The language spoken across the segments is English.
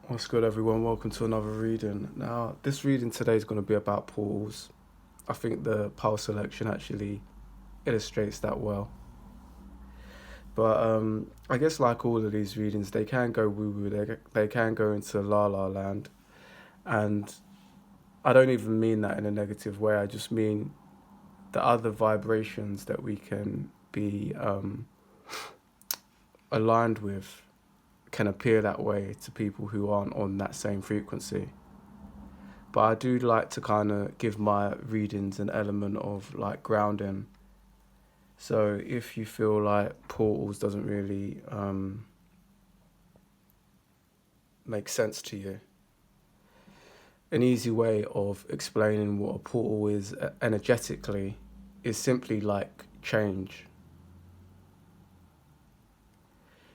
What's good, everyone? Welcome to another reading. Now, this reading today is going to be about portals. I think the power selection actually illustrates that well. But I guess, like all of these readings, they can go woo woo, they can go into la la land. And I don't even mean that in a negative way, I just mean the other vibrations that we can be aligned with can appear that way to people who aren't on that same frequency. But I do like to kind of give my readings an element of like grounding. So if you feel like portals doesn't really make sense to you, an easy way of explaining what a portal is energetically is simply like change.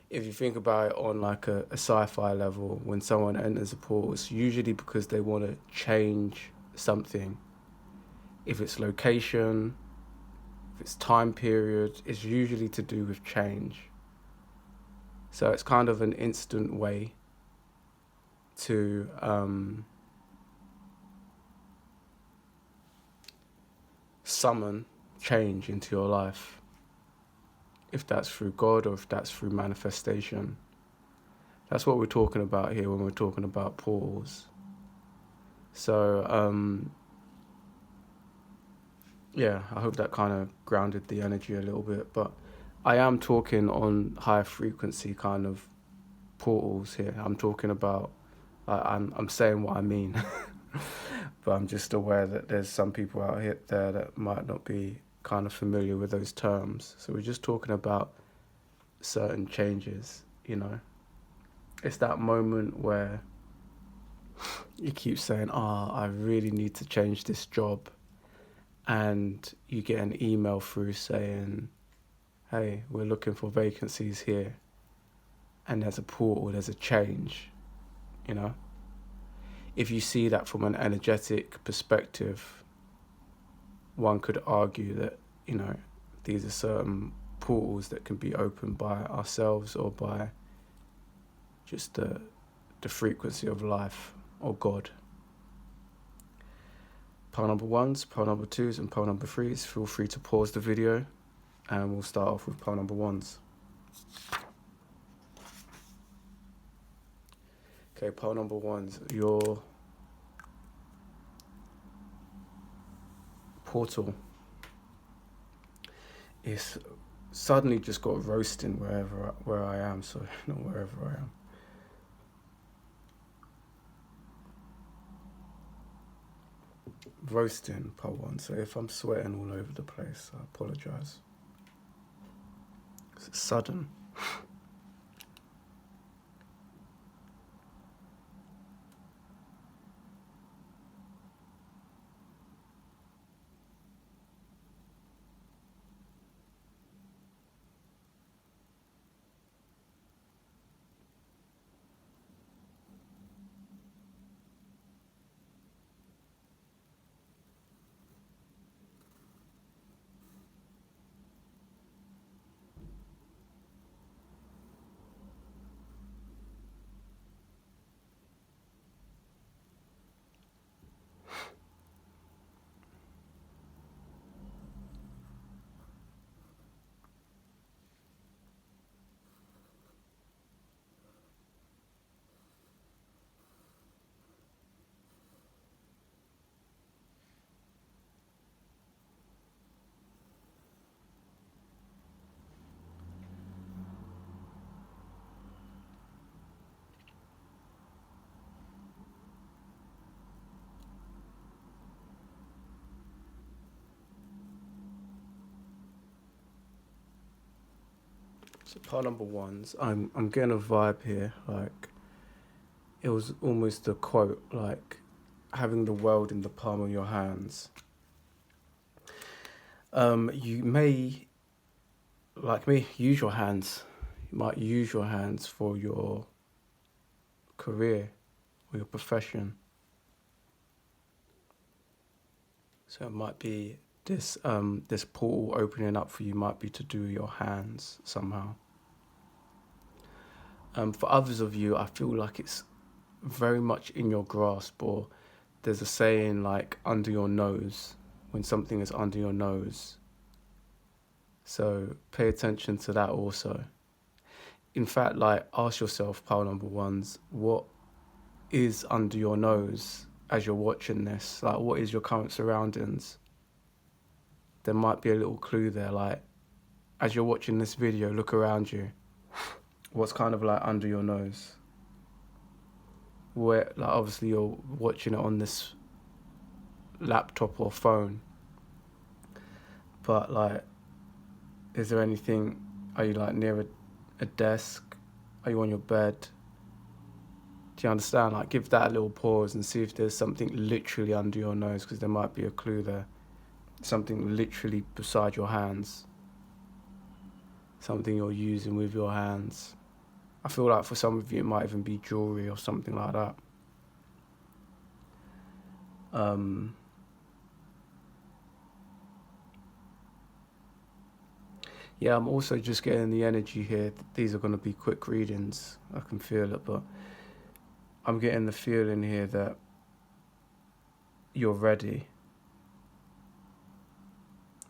If you think about it on like a sci-fi level, when someone enters a portal, it's usually because they want to change something. If it's location, if it's time period, it's usually to do with change. So it's kind of an instant way to summon change into your life. If that's through God or if that's through manifestation. That's what we're talking about here when we're talking about portals. So, yeah, I hope that kind of grounded the energy a little bit. But I am talking on high frequency kind of portals here. I'm talking about, I'm saying what I mean. But I'm just aware that there's some people out here there that might not be kind of familiar with those terms. So we're just talking about certain changes, you know. It's that moment where you keep saying, I really need to change this job. And you get an email through saying, hey, we're looking for vacancies here. And there's a portal, there's a change, you know. If you see that from an energetic perspective, one could argue that, you know, these are certain portals that can be opened by ourselves or by just the frequency of life or God. Pole number ones, pole number twos, and pole number threes. Feel free to pause the video and we'll start off with pole number ones. Okay, pole number ones, your portal is suddenly just got roasting where I am, sorry, not wherever I am. Roasting, pole one, so if I'm sweating all over the place, I apologise. It's sudden. So pole number ones, I'm getting a vibe here, like it was almost a quote, like having the world in the palm of your hands. You may, like me, use your hands. You might use your hands for your career or your profession. So it might be this portal opening up for you might be to do your hands somehow. For others of you, I feel like it's very much in your grasp, or there's a saying like under your nose, when something is under your nose. So pay attention to that also. In fact, like ask yourself, pile number ones, what is under your nose as you're watching this? Like, what is your current surroundings? There might be a little clue there. Like, as you're watching this video, look around you. What's kind of like under your nose? Where, like, obviously you're watching it on this laptop or phone, but like, is there anything? Are you like near a desk? Are you on your bed? Do you understand? Like, give that a little pause and see if there's something literally under your nose, because there might be a clue there. Something literally beside your hands. Something you're using with your hands. I feel like for some of you it might even be jewelry or something like that. Yeah, I'm also just getting the energy here. These are going to be quick readings. I can feel it, but I'm getting the feeling here that you're ready.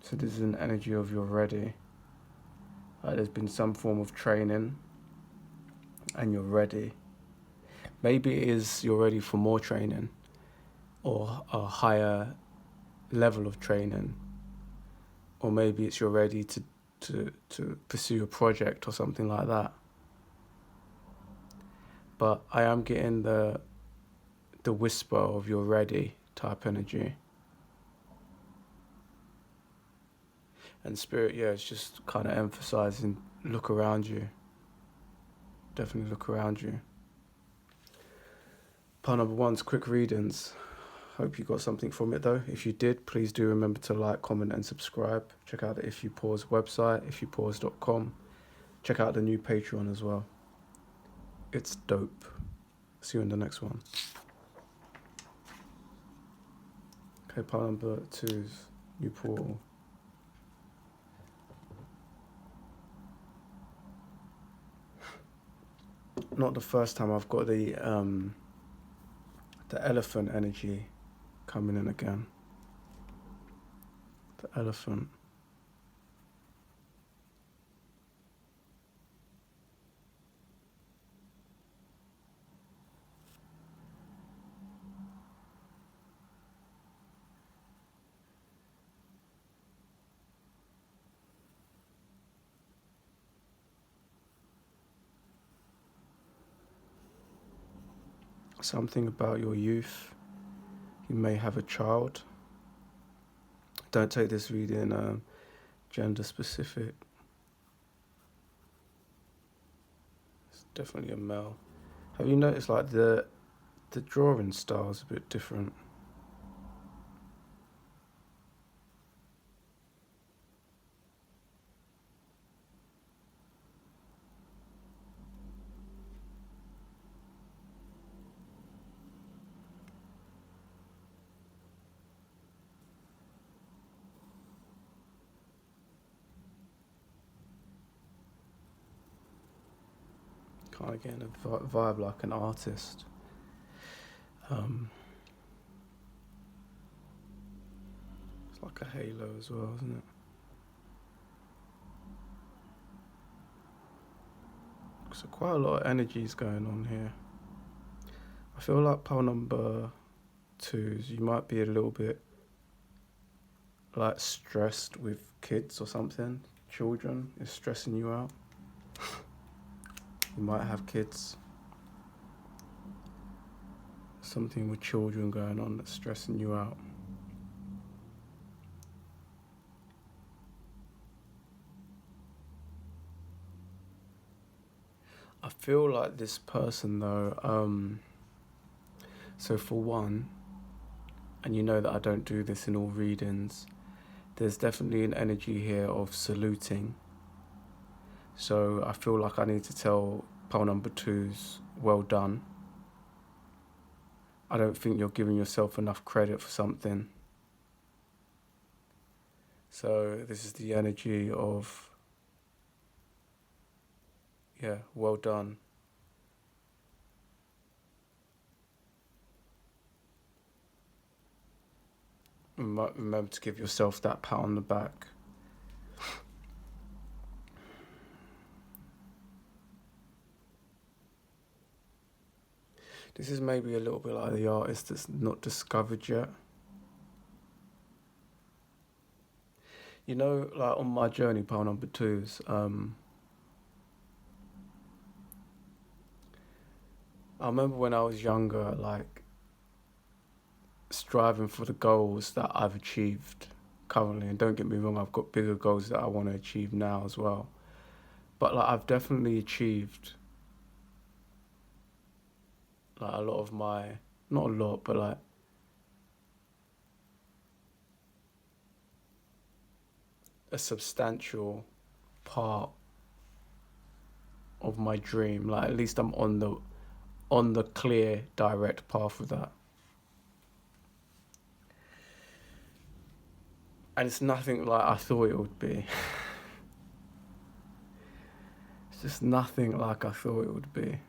So this is an energy of you're ready. There's been some form of training and you're ready. Maybe it is you're ready for more training or a higher level of training. Or maybe it's you're ready to pursue a project or something like that. But I am getting the whisper of you're ready type energy. And Spirit, yeah, it's just kind of emphasizing, look around you. Definitely look around you. Part number one's quick readings. Hope you got something from it though. If you did, please do remember to like, comment and subscribe. Check out the If You Pause website, ifyoupause.com. Check out the new Patreon as well. It's dope. See you in the next one. Okay, part number 2's new portal. Not the first time I've got the elephant energy coming in again. The elephant. Something about your youth. You may have a child. Don't take this reading gender specific. It's definitely a male. Have you noticed like the drawing style is a bit different? Kind of getting a vibe like an artist. It's like a halo as well, isn't it? So quite a lot of energies going on here. I feel like pile number 2's, you might be a little bit like stressed with kids or something. Children is stressing you out. You might have kids. Something with children going on that's stressing you out. I feel like this person though, so for one, and you know that I don't do this in all readings, there's definitely an energy here of saluting. So I feel like I need to tell pile number 2's well done. I don't think you're giving yourself enough credit for something. So this is the energy of, yeah, well done. Remember to give yourself that pat on the back. This is maybe a little bit like the artist that's not discovered yet. You know, like on my journey, pile number twos, I remember when I was younger, like striving for the goals that I've achieved currently. And don't get me wrong, I've got bigger goals that I want to achieve now as well. But like I've definitely achieved like a lot of my, not a lot, but like a substantial part of my dream. Like at least I'm on the clear, direct path of that. And it's nothing like I thought it would be. It's just nothing like I thought it would be.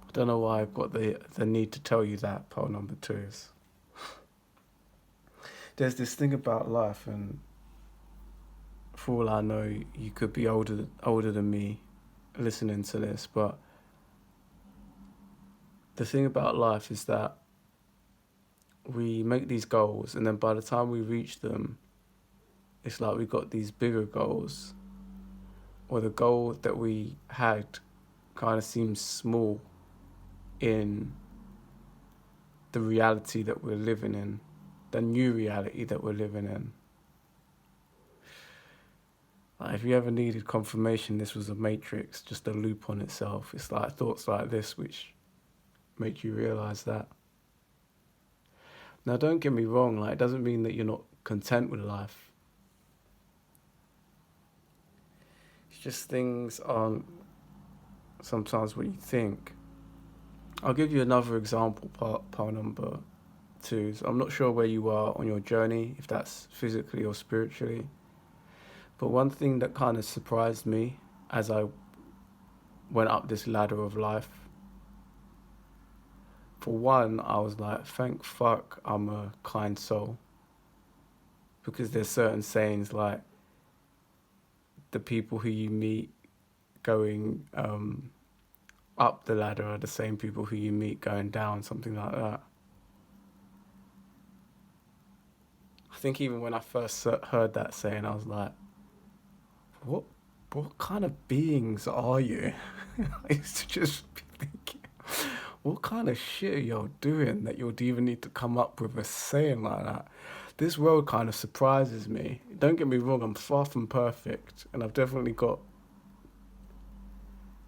I don't know why I've got the need to tell you that, pole number two is. There's this thing about life, and for all I know, you could be older than me listening to this, but the thing about life is that we make these goals, and then by the time we reach them, it's like we got these bigger goals, or the goal that we had kind of seems small in the reality that we're living in, the new reality that we're living in. Like if you ever needed confirmation this was a matrix, just a loop on itself, it's like thoughts like this which make you realise that. Now don't get me wrong, like it doesn't mean that you're not content with life. It's just things aren't sometimes what you think. I'll give you another example, part number two. So I'm not sure where you are on your journey, if that's physically or spiritually. But one thing that kind of surprised me as I went up this ladder of life, for one, I was like, thank fuck I'm a kind soul. Because there's certain sayings like, the people who you meet going up the ladder are the same people who you meet going down, something like that. I think even when I first heard that saying, I was like, what kind of beings are you? I used to just be thinking, what kind of shit are y'all doing that you'd even need to come up with a saying like that? This world kind of surprises me. Don't get me wrong, I'm far from perfect, and I've definitely got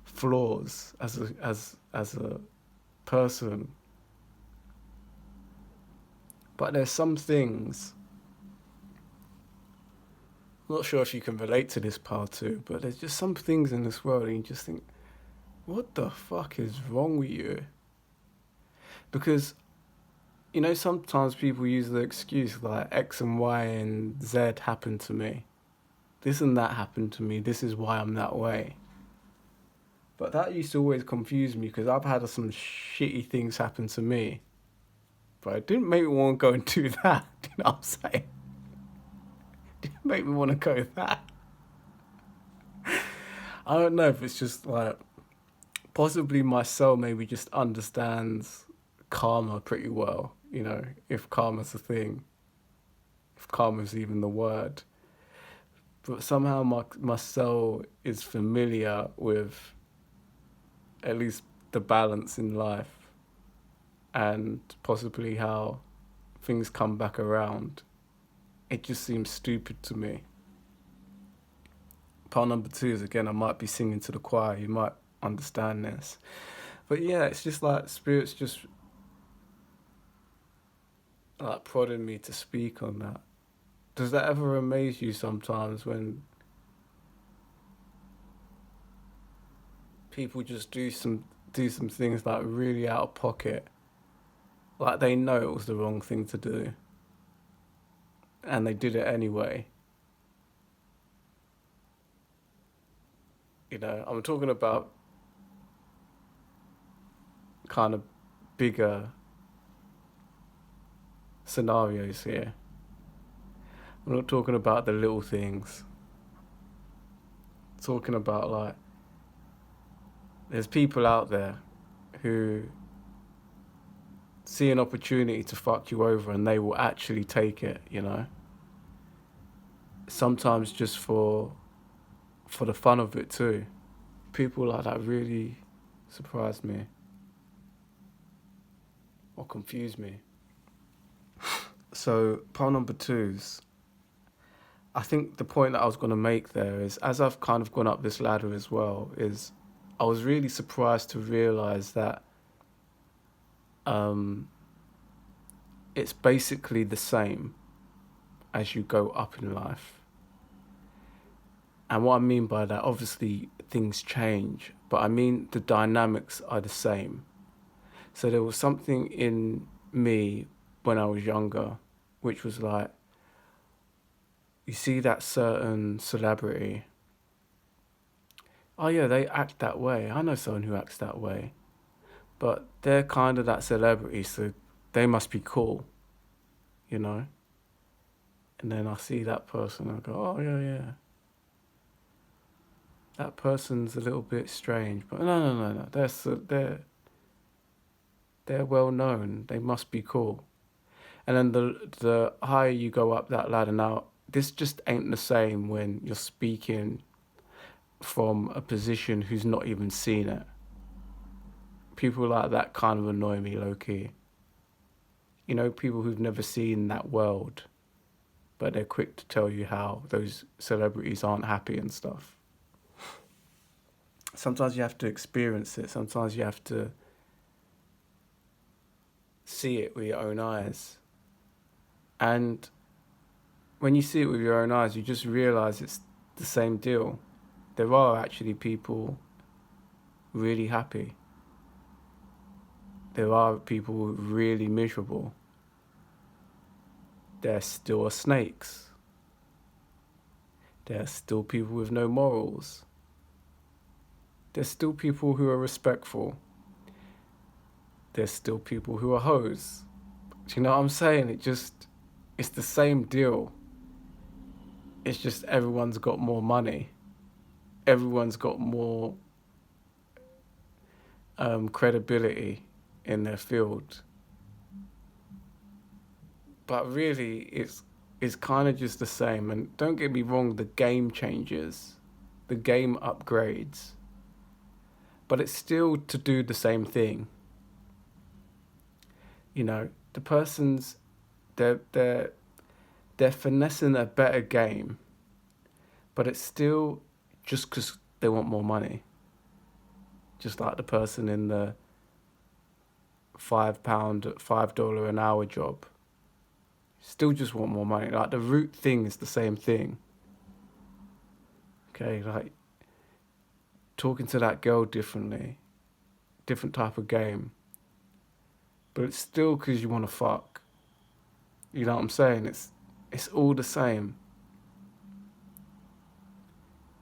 flaws as a person. But there's some things, I'm not sure if you can relate to this part too, but there's just some things in this world and you just think, what the fuck is wrong with you? Because, you know, sometimes people use the excuse like X and Y and Z happened to me. This and that happened to me. This is why I'm that way. But that used to always confuse me because I've had some shitty things happen to me. But it didn't make me want to go and do that. You know what I'm saying? It didn't make me want to go that. I don't know if it's just like, possibly my soul maybe just understands karma pretty well. You know, if karma's a thing. If karma's even the word. But somehow my soul is familiar with at least the balance in life and possibly how things come back around. It just seems stupid to me. Part number two is, again, I might be singing to the choir, you might understand this. But yeah, it's just like spirits just like prodding me to speak on that. Does that ever amaze you sometimes when people just do some things like really out of pocket, like they know it was the wrong thing to do and they did it anyway? I'm talking about kind of bigger scenarios here. I'm not talking about the little things. I'm talking about like there's people out there who see an opportunity to fuck you over and they will actually take it. Sometimes just for the fun of it too. People like that really surprise me or confuse me. So, pile number two's, I think the point that I was going to make there is, as I've kind of gone up this ladder as well, is I was really surprised to realize that um, it's basically the same as you go up in life. And what I mean by that, obviously things change, but I mean the dynamics are the same. So there was something in me when I was younger, which was like, you see that certain celebrity, oh yeah, they act that way. I know someone who acts that way, but they're kind of that celebrity, so they must be cool, you know? And then I see that person, I go, oh yeah. That person's a little bit strange, but no. They're well known. They must be cool. And then the higher you go up that ladder, now this just ain't the same when you're speaking from a position who's not even seen it. People like that kind of annoy me low key. People who've never seen that world, but they're quick to tell you how those celebrities aren't happy and stuff. Sometimes you have to experience it. Sometimes you have to see it with your own eyes. And when you see it with your own eyes, you just realize it's the same deal. There are actually people really happy. There are people really miserable. There still are snakes. There are still people with no morals. There's still people who are respectful. There's still people who are hoes. Do you know what I'm saying? It's the same deal. It's just everyone's got more money. Everyone's got more credibility in their field. But really, it's kind of just the same. And don't get me wrong, the game changes. The game upgrades. But it's still to do the same thing. The person's, they're finessing a better game, but it's still just because they want more money. Just like the person in the $5 an hour job. Still just want more money. Like the root thing is the same thing. Okay, like talking to that girl differently, different type of game. But it's still because you want to fuck. You know what I'm saying? It's all the same.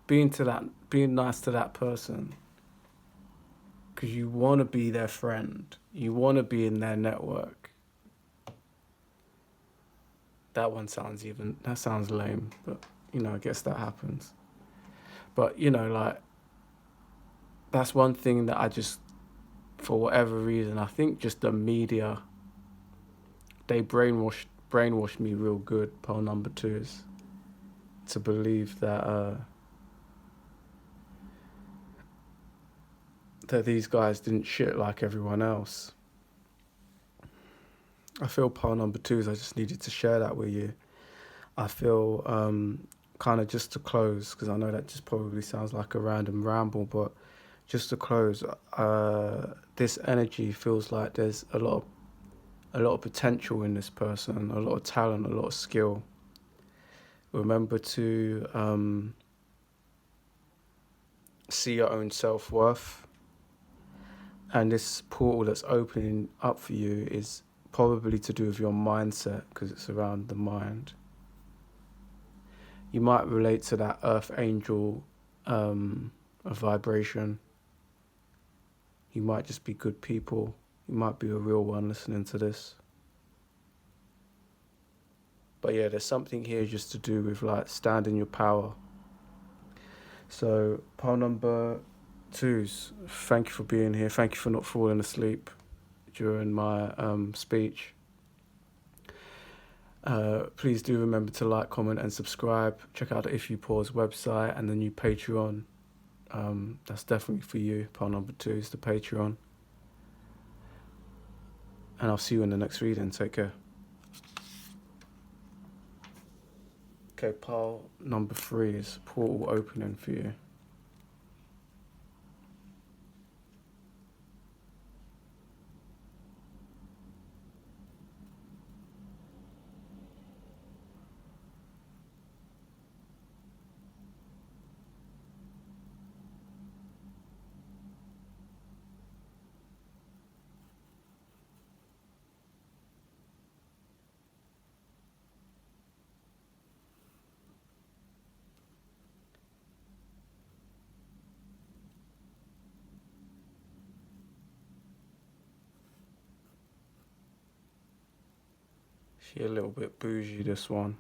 Being nice to that person because you want to be their friend. You want to be in their network. That sounds lame, but I guess that happens. But like that's one thing that I just, for whatever reason, I think just the media, they brainwashed me real good. Pole number two is to believe that that these guys didn't shit like everyone else. I feel pole number two is I just needed to share that with you. I feel kind of just to close, because I know that just probably sounds like a random ramble, but just to close, this energy feels like there's a lot of potential in this person, a lot of talent, a lot of skill. Remember to see your own self-worth. And this portal that's opening up for you is probably to do with your mindset, because it's around the mind. You might relate to that earth angel a vibration. You might just be good people. You might be a real one listening to this. But yeah, there's something here just to do with like stand in your power. So pile number 2's, thank you for being here. Thank you for not falling asleep during my speech. Please do remember to like, comment and subscribe. Check out the If You Pause website and the new Patreon. That's definitely for you. Pile number 2 is the Patreon. And I'll see you in the next reading. Take care. Okay, pile number 3 is portal opening for you. She a little bit bougie, this one.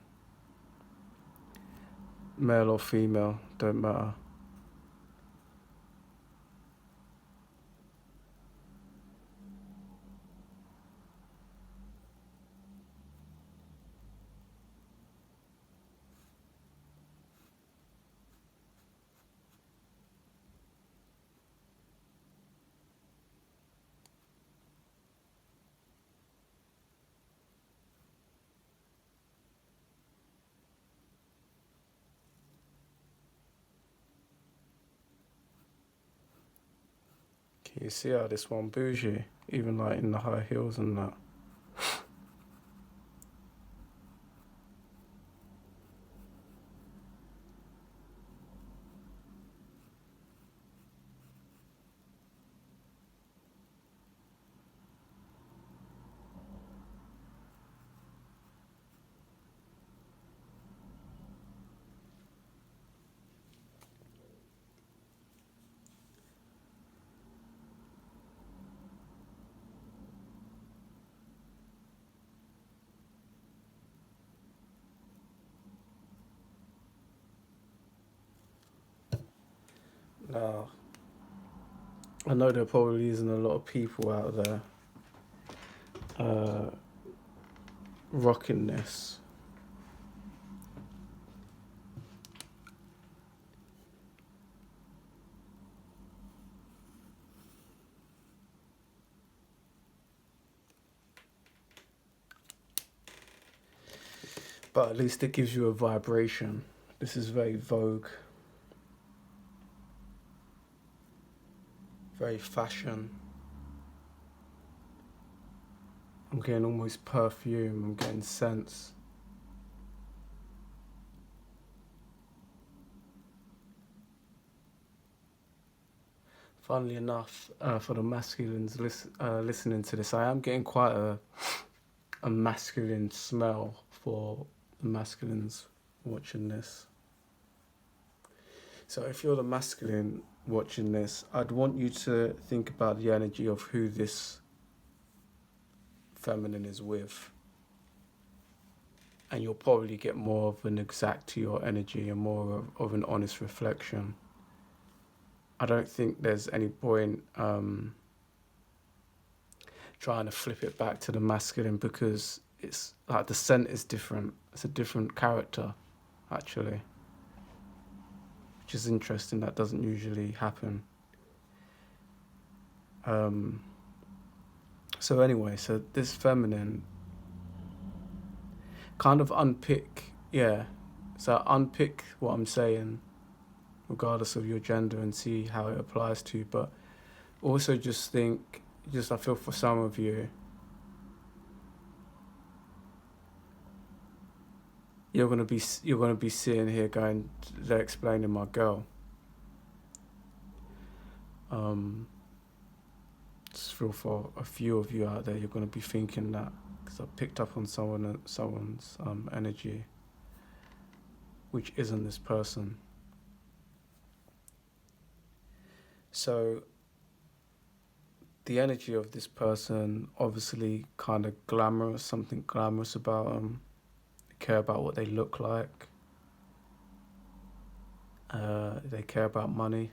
Male or female, don't matter. Can you see how this one bougie, even like in the high heels and that? Now, I know there probably isn't a lot of people out there rocking this. But at least it gives you a vibration. This is very vogue, very fashion. I'm getting almost perfume, I'm getting scents. Funnily enough, for the masculines listening to this, I am getting quite a masculine smell for the masculines watching this. So if you're the masculine watching this, I'd want you to think about the energy of who this feminine is with. And you'll probably get more of an exact to your energy and more of an honest reflection. I don't think there's any point trying to flip it back to the masculine, because it's like the scent is different. It's a different character, actually, which is interesting. That doesn't usually happen. So anyway, so this feminine kind of unpick what I'm saying, regardless of your gender, and see how it applies to you. But also just think, I feel for some of you, you're gonna be sitting here going, they're explaining my girl. Just feel for a few of you out there, you're gonna be thinking that, because I picked up on someone's energy, which isn't this person. So the energy of this person, obviously kind of glamorous, something glamorous about them. They care about what they look like. They care about money.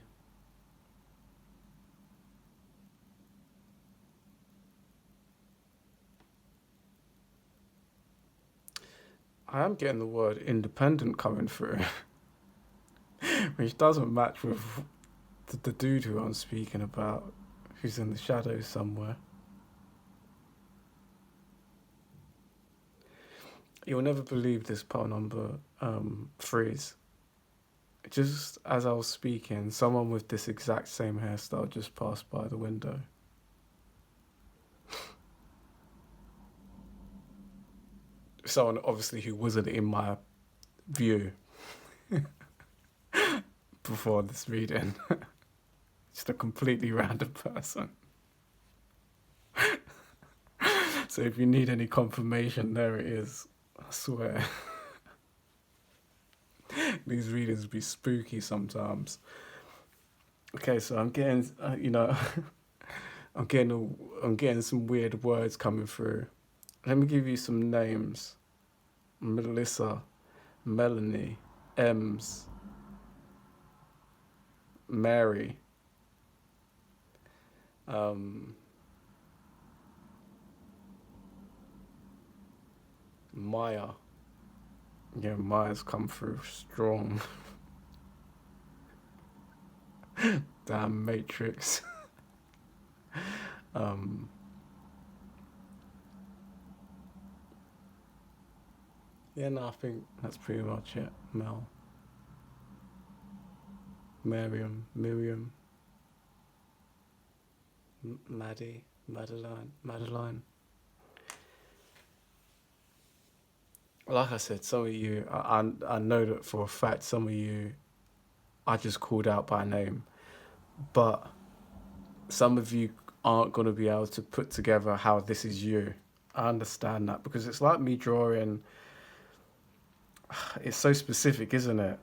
I am getting the word independent coming through, which doesn't match with the dude who I'm speaking about, who's in the shadows somewhere. You'll never believe this part number phrase. Just as I was speaking, someone with this exact same hairstyle just passed by the window. Someone obviously who wasn't in my view before this reading. Just a completely random person. So if you need any confirmation, there it is. I swear. These readings be spooky sometimes. Okay, so I'm getting, I'm getting some weird words coming through. Let me give you some names: Melissa, Melanie, Ems, Mary, Maya. Yeah, Maya's come through strong. Damn Matrix. um, yeah, no, I think that's pretty much it. Mel, Miriam, Maddie, Madeline. Like I said, some of you, I know that for a fact, some of you I just called out by name, but some of you aren't going to be able to put together how this is you. I understand that because it's like me drawing. It's so specific, isn't it?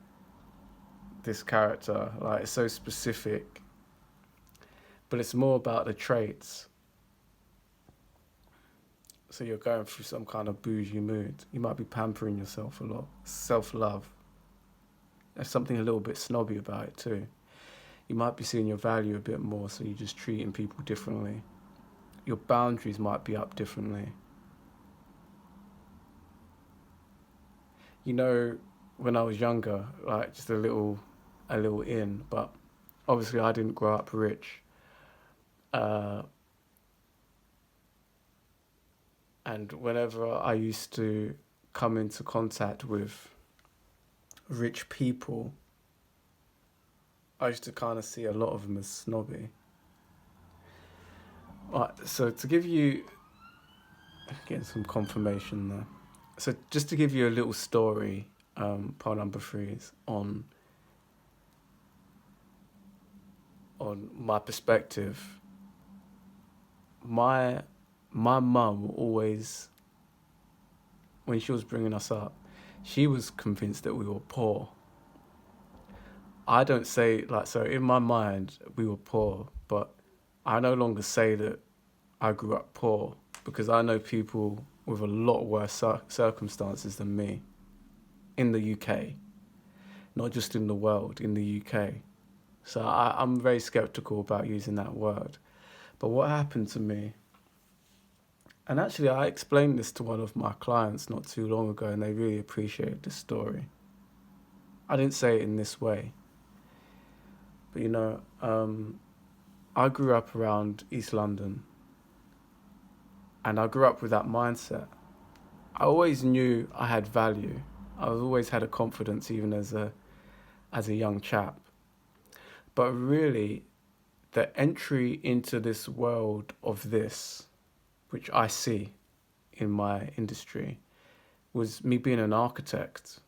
This character, like it's so specific, but it's more about the traits. So you're going through some kind of bougie mood. You might be pampering yourself a lot. Self-love. There's something a little bit snobby about it too. You might be seeing your value a bit more, so you're just treating people differently. Your boundaries might be up differently. You know, when I was younger, like just a little in, but obviously I didn't grow up rich. Uh, and whenever I used to come into contact with rich people, I used to kind of see a lot of them as snobby. Right, so to give you, getting some confirmation there. So just to give you a little story, part number 3 is on my perspective. My my mum always, when she was bringing us up, she was convinced that we were poor. I don't say like so in my mind we were poor, but I no longer say that I grew up poor because I know people with a lot worse circumstances than me in the UK, not just in the world, in the UK. So I'm very skeptical about using that word. But what happened to me, and actually I explained this to one of my clients not too long ago and they really appreciated this story. I didn't say it in this way, but I grew up around East London and I grew up with that mindset. I always knew I had value. I always had a confidence even as a young chap. But really, the entry into this world of this, which I see in my industry, was me being an architect.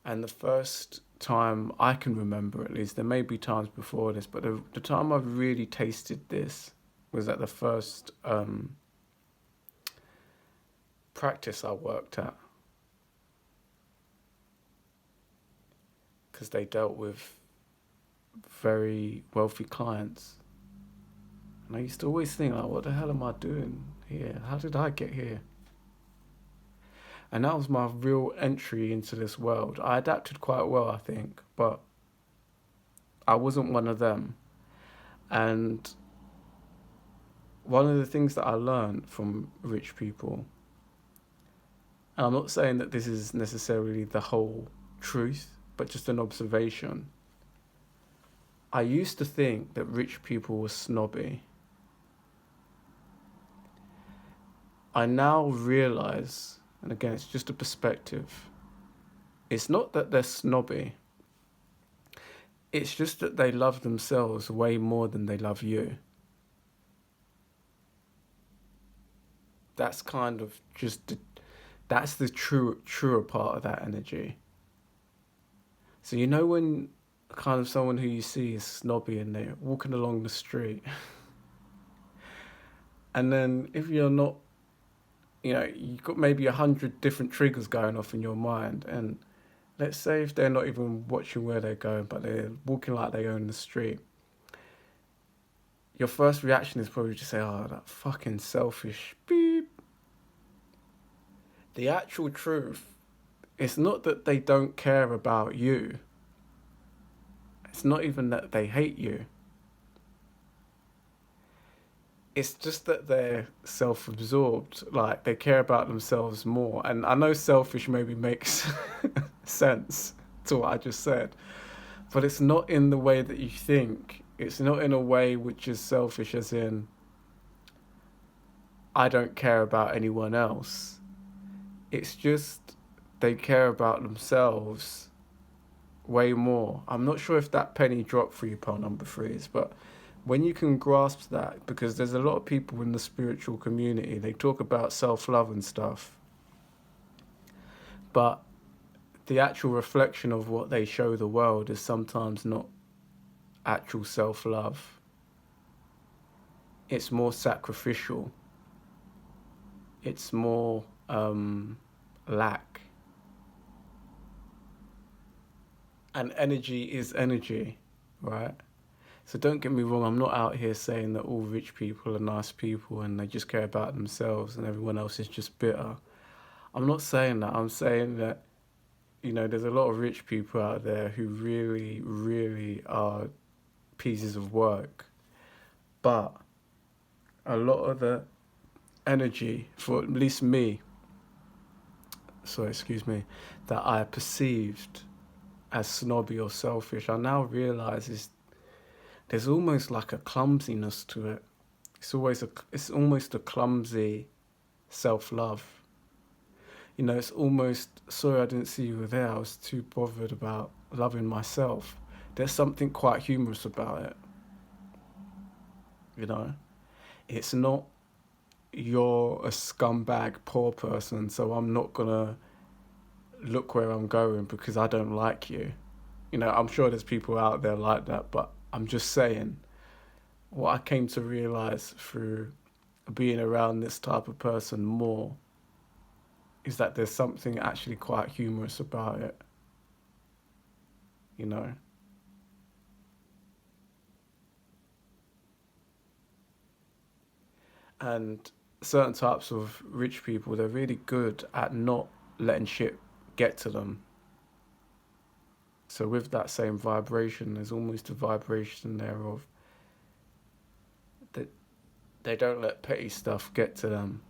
And the first time I can remember, at least, there may be times before this, but the time I've really tasted this was at the first practice I worked at. Because they dealt with very wealthy clients. And I used to always think, like, what the hell am I doing here? How did I get here? And that was my real entry into this world. I adapted quite well, I think, but I wasn't one of them. And one of the things that I learned from rich people, and I'm not saying that this is necessarily the whole truth, but just an observation. I used to think that rich people were snobby. I now realize, and again, it's just a perspective, it's not that they're snobby, it's just that they love themselves way more than they love you. That's kind of that's the truer part of that energy. So you know when kind of someone who you see is snobby and they're walking along the street, and then if you're not, you've got maybe 100 different triggers going off in your mind, and let's say if they're not even watching where they're going, but they're walking like they own the street, your first reaction is probably to say, oh, that fucking selfish beep. The actual truth, it's not that they don't care about you. It's not even that they hate you. It's just that they're self-absorbed, like they care about themselves more. And I know selfish maybe makes sense to what I just said, but it's not in the way that you think. It's not in a way which is selfish as in, I don't care about anyone else. It's just they care about themselves way more. I'm not sure if that penny dropped for you, part number 3 is, but when you can grasp that, because there's a lot of people in the spiritual community, they talk about self-love and stuff, but the actual reflection of what they show the world is sometimes not actual self-love. It's more sacrificial. It's more lack. And energy is energy, right? So don't get me wrong, I'm not out here saying that all rich people are nice people and they just care about themselves and everyone else is just bitter. I'm not saying that. I'm saying that, there's a lot of rich people out there who really, really are pieces of work. But a lot of the energy, for at least me, that I perceived as snobby or selfish, I now realise is there's almost like a clumsiness to it. It's almost a clumsy self-love. It's almost, sorry I didn't see you were there, I was too bothered about loving myself. There's something quite humorous about it. It's not, you're a scumbag poor person, so I'm not gonna look where I'm going because I don't like you. I'm sure there's people out there like that, but I'm just saying what I came to realize through being around this type of person more is that there's something actually quite humorous about it. And certain types of rich people, they're really good at not letting shit get to them. So with that same vibration, there's almost a vibration there of that they don't let petty stuff get to them.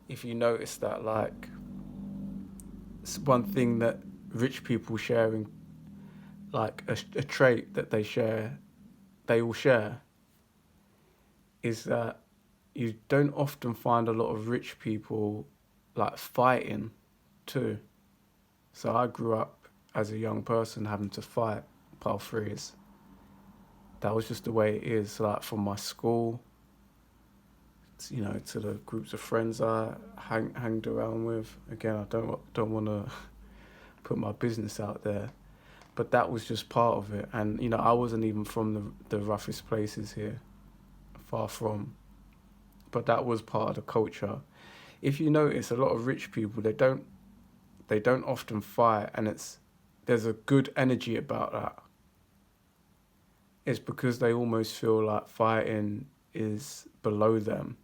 If you notice that, like, one thing that rich people sharing, like a trait that they all share, is that you don't often find a lot of rich people like fighting too. So I grew up as a young person having to fight par threes. That was just the way it is, like from my school, to the groups of friends I hanged around with. Again, I don't want to put my business out there, but that was just part of it. And I wasn't even from the roughest places here, far from, but that was part of the culture. If you notice, a lot of rich people, they don't often fight, and it's there's a good energy about that. It's because they almost feel like fighting is below them.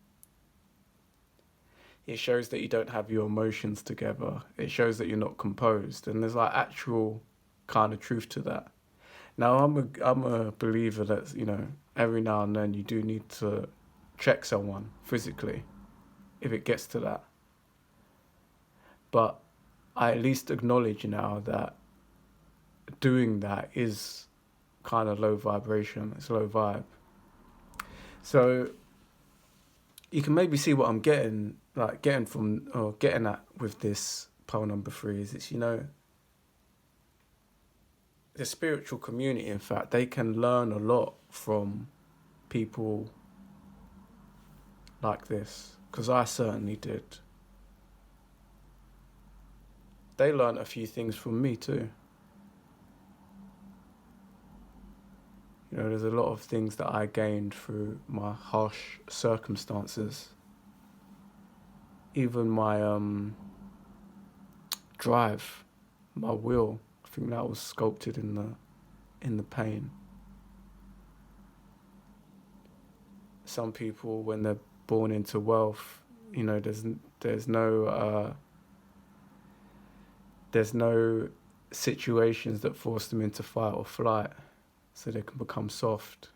It shows that you don't have your emotions together. It shows that you're not composed, and there's like actual kind of truth to that. Now I'm a believer that, every now and then you do need to check someone physically if it gets to that. But I at least acknowledge now that doing that is kind of low vibration. It's low vibe. So you can maybe see what I'm getting at with this pole number 3 is it's, the spiritual community, in fact, they can learn a lot from people like this, because I certainly did. They learned a few things from me too. There's a lot of things that I gained through my harsh circumstances. Even my drive, my will, I think that was sculpted in the pain. Some people, when they're born into wealth, there's no situations that force them into fight or flight, so they can become soft,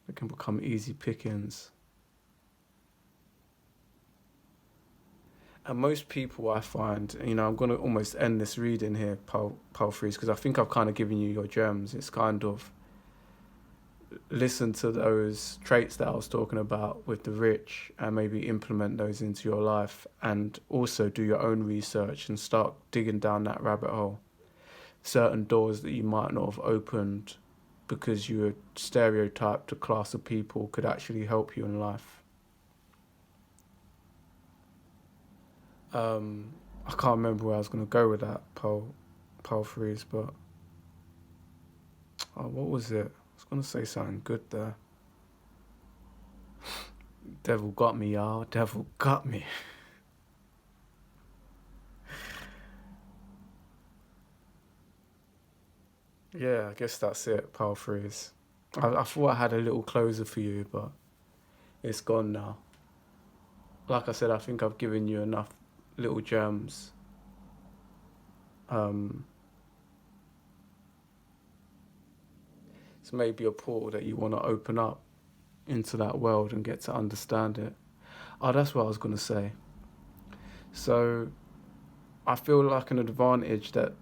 they can become easy pickings. And most people, I find, I'm going to almost end this reading here, Pal Freeze, because I think I've kind of given you your gems. It's kind of listen to those traits that I was talking about with the rich and maybe implement those into your life, and also do your own research and start digging down that rabbit hole. Certain doors that you might not have opened because you were stereotyped a class of people could actually help you in life. I can't remember where I was going to go with that, Pal Freeze, but what was it? I was going to say something good there. Devil got me, y'all. Devil got me. Yeah, I guess that's it, Pal Freeze. I thought I had a little closer for you, but it's gone now. Like I said, I think I've given you enough little gems. It's maybe a portal that you want to open up into that world and get to understand it. Oh, that's what I was going to say. So I feel like an advantage that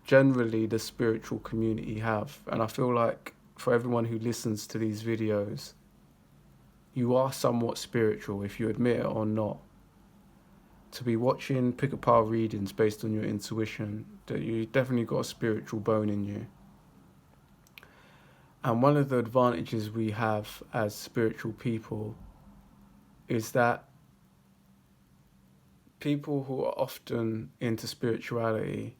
generally the spiritual community have, and I feel like for everyone who listens to these videos, you are somewhat spiritual, if you admit it or not. To be watching pick-a-pile readings based on your intuition, that you definitely got a spiritual bone in you. And one of the advantages we have as spiritual people is that people who are often into spirituality,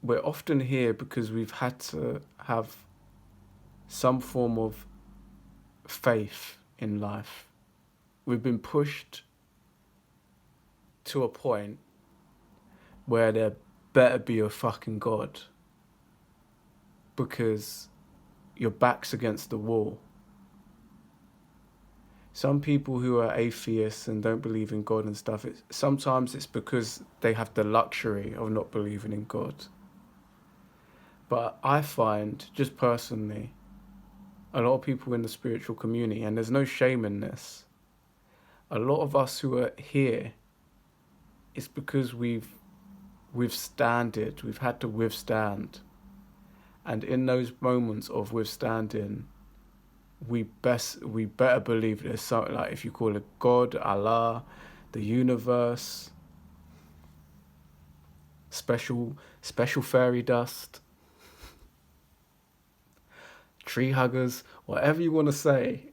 we're often here because we've had to have some form of faith in life. We've been pushed to a point where there better be a fucking God, because your back's against the wall. Some people who are atheists and don't believe in God and stuff, sometimes it's because they have the luxury of not believing in God. But I find, just personally, a lot of people in the spiritual community, and there's no shame in this, a lot of us who are here, it's because we've had to withstand. And in those moments of withstanding, we better believe there's something, like, if you call it God, Allah, the universe, special fairy dust, tree huggers, whatever you want to say.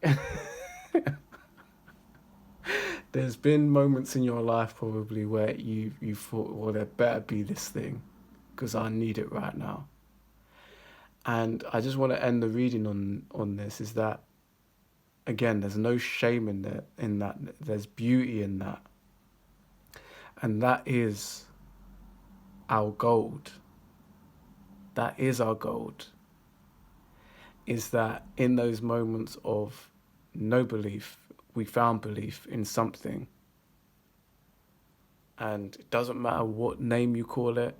There's been moments in your life probably where you thought, well, there better be this thing, because I need it right now. And I just want to end the reading on this, is that, again, there's no shame in that. There's beauty in that. And that is our gold. that is our gold, is that in those moments of no belief, we found belief in something. And it doesn't matter what name you call it,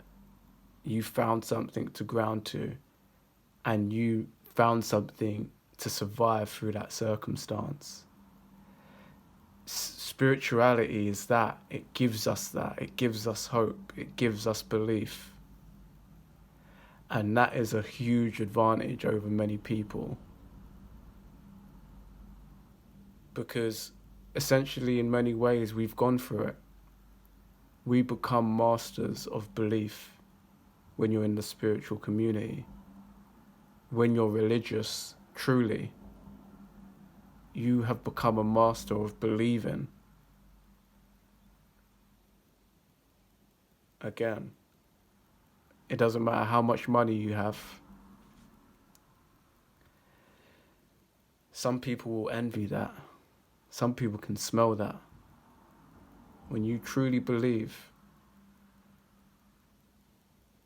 you found something to ground to, and you found something to survive through that circumstance. Spirituality is that. It gives us that. It gives us hope. It gives us belief. And that is a huge advantage over many people. Because essentially, in many ways, we've gone through it. We become masters of belief when you're in the spiritual community. When you're religious, truly, you have become a master of believing. Again, it doesn't matter how much money you have. Some people will envy that. Some people can smell that. When you truly believe,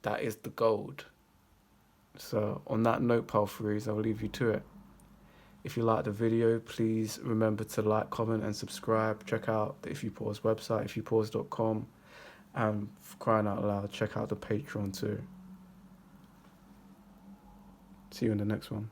that is the gold. So on that note, pal Freeze, I'll leave you to it. If you like the video, please remember to like, comment and subscribe. Check out the If You Pause website, ifyoupause.com. And for crying out loud, check out the Patreon too. See you in the next one.